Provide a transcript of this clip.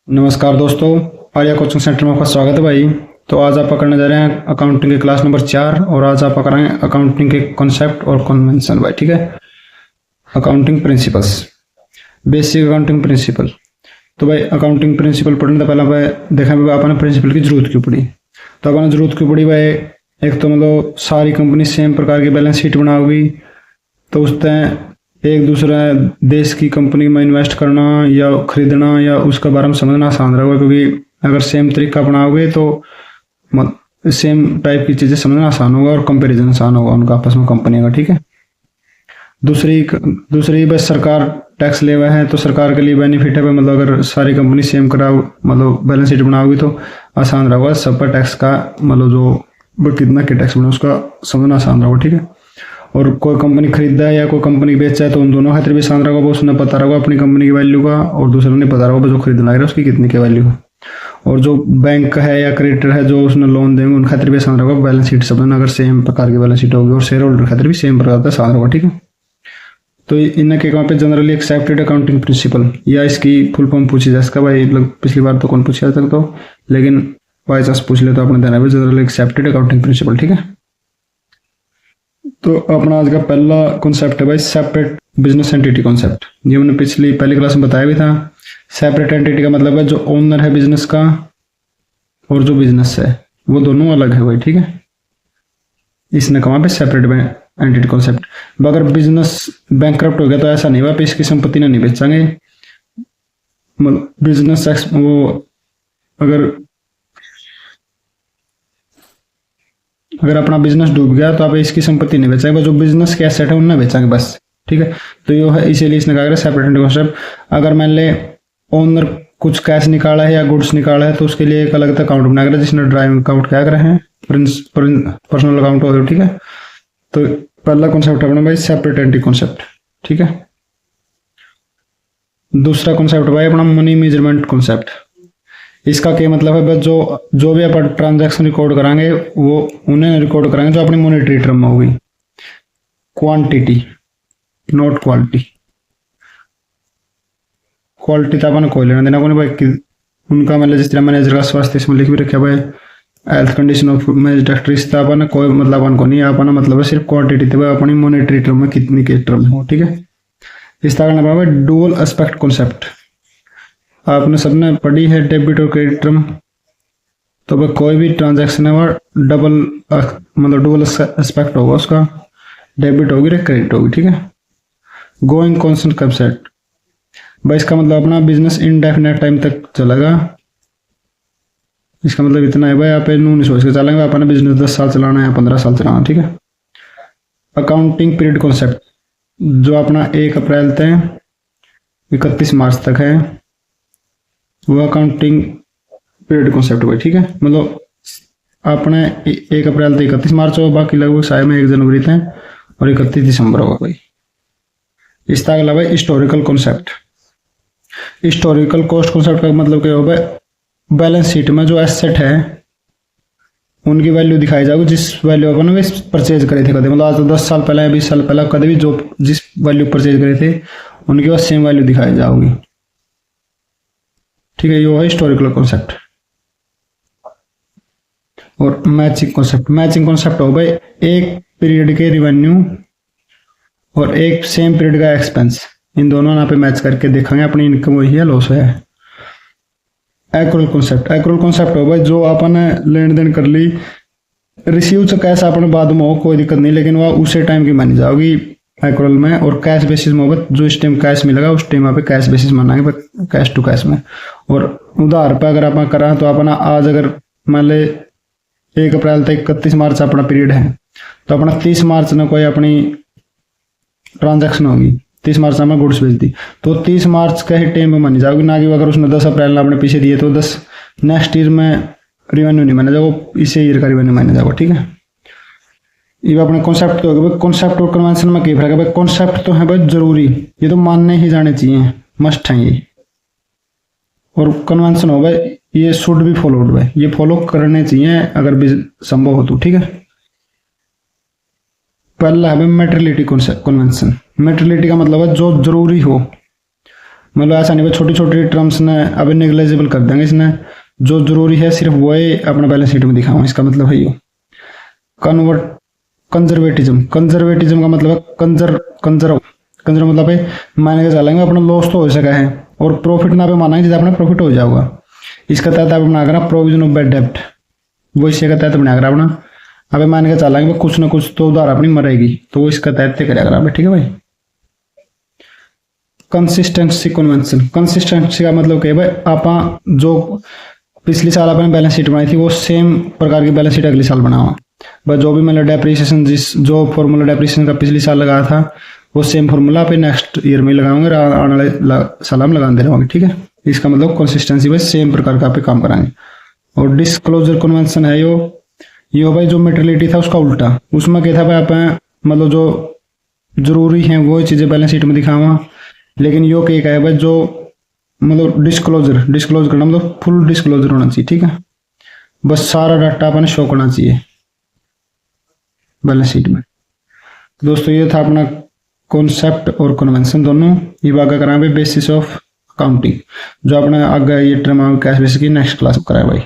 नमस्कार दोस्तों, Arya coaching centre में आपका स्वागत है भाई। तो आज आप पकड़ने जा रहे हैं अकाउंटिंग के क्लास नंबर 4 और आज आप पकड़ रहे हैं अकाउंटिंग के कॉन्सेप्ट और कन्वेंशन भाई। ठीक है, accounting principles, basic accounting principle. तो भाई अकाउंटिंग प्रिंसिपल पढ़ने से पहले भाई देखा भाई आपने प्रिंसिपल की जरूरत क्यों पड़ी। तो आपने जरूरत क्यों पड़ी भाई, एक तो मतलब सारी कंपनी सेम प्रकार की बैलेंस शीट बनाओगी तो उससे एक दूसरे देश की कंपनी में इन्वेस्ट करना या खरीदना या उसके बारे में समझना आसान रहेगा, क्योंकि अगर सेम तरीका अपनाओगे तो सेम टाइप की चीज़ें समझना आसान होगा और कंपैरिजन आसान होगा उनका आपस में कंपनी का। ठीक है, दूसरी बस सरकार टैक्स ले हुआ है तो सरकार के लिए बेनिफिट है भाई, मतलब अगर सारी कंपनी सेम कराओ मतलब बैलेंस शीट बनाओगी तो आसान रहेगा सब पर टैक्स का, मतलब जो कितना के टैक्स बना उसका समझना आसान रहेगा। ठीक है, और कोई कंपनी खरीदा है या कोई कंपनी बेचा है तो उन दोनों खातिर भी आसान रहेगा, वो उसने पता रहेगा अपनी कंपनी की वैल्यू का और दूसरे ने पता रहेगा जो खरीदना है उसकी कितनी की वैल्यू है। और जो बैंक है या क्रेडिटर है जो उसने लोन देंगे उन खातिर भी आसान रहेगा बैलेंस शीट समझना, अगर सेम प्रकार की बैलेंस शीट होगी और शेयर होल्डर खातिर भी सेम प्रकार का आसान रहेगा। ठीक है, तो इनके वहाँ पे जनरली एक्सेप्टेड अकाउंटिंग प्रिंसिपल या इसकी फुल फॉर्म पूछी जा सकता है भाई, मतलब पिछली बार तो कौन पूछा था तो, लेकिन बाई चांस पूछ ले तो आपने देना है जनरली एक्सेप्टेड अकाउंटिंग प्रिंसिपल। ठीक है, तो अपना आज का पहला कॉन्सेप्ट है भाई सेपरेट बिजनेस एंटिटी कॉन्सेप्ट। ये मैंने पहली क्लास में बताया भी था। सेपरेट एंटिटी का मतलब है जो ओनर है बिजनेस का और जो बिजनेस है वो दोनों अलग है भाई। ठीक है, इसने कहा पे सेपरेट एंटिटी कॉन्सेप्ट। अगर बिजनेस बैंकक्रप्ट हो गया तो ऐसा नहीं हुआ इसकी संपत्ति नहीं बेचेंगे, मतलब बिजनेस वो अगर अपना बिजनेस डूब गया तो आप इसकी संपत्ति नहीं बेचेंगे, जो बिजनेस के एसेट है उन्हें बेचेंगे बस। ठीक है, तो ये है इसीलिए इसने कहा सेपरेट कॉन्सेप्ट। अगर मान ले ओनर कुछ कैश निकाला है या गुड्स निकाला है तो उसके लिए एक अलग अकाउंट बना कर जिसने ड्राइविंग अकाउंट क्या करे हैं पर्सनल अकाउंट हो गया। ठीक है, तो पहला कॉन्सेप्ट अपना भाई सेपरेट एंटिटी कॉन्सेप्ट। ठीक है, दूसरा कॉन्सेप्ट भाई अपना मनी मेजरमेंट कॉन्सेप्ट। इसका क्या मतलब है बस जो भी अपन ट्रांजैक्शन रिकॉर्ड कराएंगे वो उन्हें रिकॉर्ड कराएंगे जो अपनी मॉनेटरी टर्म में होगी, क्वांटिटी नॉट क्वालिटी। क्वालिटी तो अपन कोई लेना देना को नहीं भाई कि उनका मतलब जिस तरह मैनेजर का स्वास्थ्य इसमें लिख भी रखा भाई हेल्थ कंडीशन ऑफ डॉक्टर इसका अपन कोई मतलब अपन को नहीं, अपना मतलब है सिर्फ क्वांटिटी थे भाई अपनी मॉनेटरी टर्म में कितनी के टर्म हो। ठीक है, इस तरह का भाई डुअल एस्पेक्ट कॉन्सेप्ट आपने सबने पढ़ी है, डेबिट और क्रेडिट टर्म। तो भाई कोई भी ट्रांजैक्शन है वो डबल मतलब डुअल एस्पेक्ट होगा उसका, डेबिट होगी या क्रेडिट होगी। ठीक है, गोइंग कॉन्स्टेंट कंसेप्ट भाई इसका मतलब अपना बिजनेस इनडेफिनेट टाइम तक चलेगा। इसका मतलब इतना है भाई आप नहीं सोच के चलेंगे अपना बिजनेस 10 साल चलाना है या 15 साल चलाना। ठीक है, अकाउंटिंग पीरियड कॉन्सेप्ट जो अपना 1 अप्रैल से 31 मार्च तक है वो अकाउंटिंग पीरियड कॉन्सेप्ट भाई। ठीक है, मतलब अपने 1 अप्रैल से 31 मार्च हो, बाकी लगभग शायद में 1 जनवरी थे और 31 दिसंबर होगा भाई। इसके अलावा historical concept, historical cost concept का मतलब क्या होगा, बैलेंस शीट में जो एसेट है उनकी वैल्यू दिखाई जाएगी जिस वैल्यू अपन वे परचेज करे थे कदे, मतलब आज तो 10 साल पहले या 20 साल पहले कभी भी जो जिस वैल्यू परचेज करे थे उनकी बस सेम वैल्यू दिखाई जाएगी। ठीक है, ये है हिस्टोरिकल कॉन्सेप्ट। और मैचिंग कॉन्सेप्ट हो भाई एक पीरियड के रिवेन्यू और एक सेम पीरियड का एक्सपेंस, इन दोनों यहाँ पे मैच करके देखेंगे अपनी इनकम हुई है लॉस है। एक्रूअल कॉन्सेप्ट हो भाई जो अपन लेन देन कर ली, रिसीव से कैश अपन बाद में हो कोई दिक्कत नहीं, लेकिन वह उसी टाइम की मानी जाओगी एक्रूअल में। और कैश बेसिस में होगा जो इस टाइम कैश मिलेगा उस टाइम पे कैश बेसिस मानेंगे कैश टू कैश में। और उधार पे अगर अपन करा तो अपना आज अगर मान ले 1 अप्रैल तक 31 मार्च अपना पीरियड है तो अपना 30 मार्च में कोई अपनी ट्रांजैक्शन होगी, 30 मार्च में गुड्स बेच दी तो 30 मार्च का ही टाइम में मानी जाएगी, ना कि अगर उसने 10 अप्रैल में अपने पीछे दिए तो 10 नेक्स्ट ईयर में रिवेन्यू नहीं माना जाएगा, इसी ईयर का रिवेन्यू माना जाएगा। ठीक है, ये अपने कॉन्सेप्ट तो होगा। कॉन्सेप्ट और कन्वेंशन में क्या फर्क है भाई, कॉन्सेप्ट तो है भाई जरूरी, ये तो मानने ही जाने चाहिए, मस्ट है ये। और कन्वेंशन हो भाई ये शुड भी फॉलोड भाई, ये फॉलो करने चाहिए अगर भी संभव हो तो। ठीक है, पहला है मेटेरियलिटी कन्वेंशन। मेटेरियलिटी का मतलब है जो जरूरी हो, मतलब ऐसा नहीं भाई छोटी छोटी टर्म्स ने अभी नेग्लेजिबल कर देंगे, इसने जो जरूरी है सिर्फ वो ही अपना बैलेंस शीट में दिखाऊँ, इसका मतलब है ये। कन्वर्ट कंजर्वेटिज्म, कंजर्वेटिज्म का मतलब है कंजर्व कंजर्व मतलब है मान के चलेंगे अपना लॉस तो हो सका है और प्रॉफिट ना पे मानेंगे जितना अपना प्रॉफिट हो जाएगा। इसका तहत आप बना कर प्रोविजन ऑफ बैड डेप्ट, वो इसके तहत बना कर अपना अबे मान के चलेंगे कुछ ना कुछ तो उधार अपनी मरेगी तो वो इसका तहत करेगा आप, ठीक है भाई। कंसिस्टेंसी कन्वेंशन, कंसिस्टेंसी का मतलब क्या है भाई, आप जो पिछली साल आपने बैलेंस शीट बनाई थी वो सेम प्रकार की बैलेंस शीट अगले साल बनाओ। बस जो भी मतलब डेप्रिसिएशन जो फॉर्मूला डेप्रिसिएशन का पिछले साल लगाया था वो सेम फॉर्मूला आप नेक्स्ट ईयर में लगाओगे, आने वाले साल हम लगाते रहोगे, ठीक है। इसका मतलब कंसिस्टेंसी भाई सेम प्रकार का आप काम कराएंगे। और डिस्क्लोजर कन्वेंशन है यो भाई जो मेटेरियलिटी था उसका उल्टा, उसमें क्या था भाई आप मतलब जो जरूरी है वो चीज़ें बैलेंस शीट में दिखावा, लेकिन यो क्या है भाई जो मतलब डिस्क्लोजर करना मतलब फुल डिस्क्लोजर होना चाहिए, ठीक है। बस सारा डाटा अपने शो करना चाहिए बैलेंस शीट में। दोस्तों ये था अपना कॉन्सेप्ट और कन्वेंशन दोनों, ये बात कराएं बेसिस ऑफ अकाउंटिंग, जो अपने आगे ये टर्म कैश बेसिस की नेक्स्ट क्लास कराए भाई।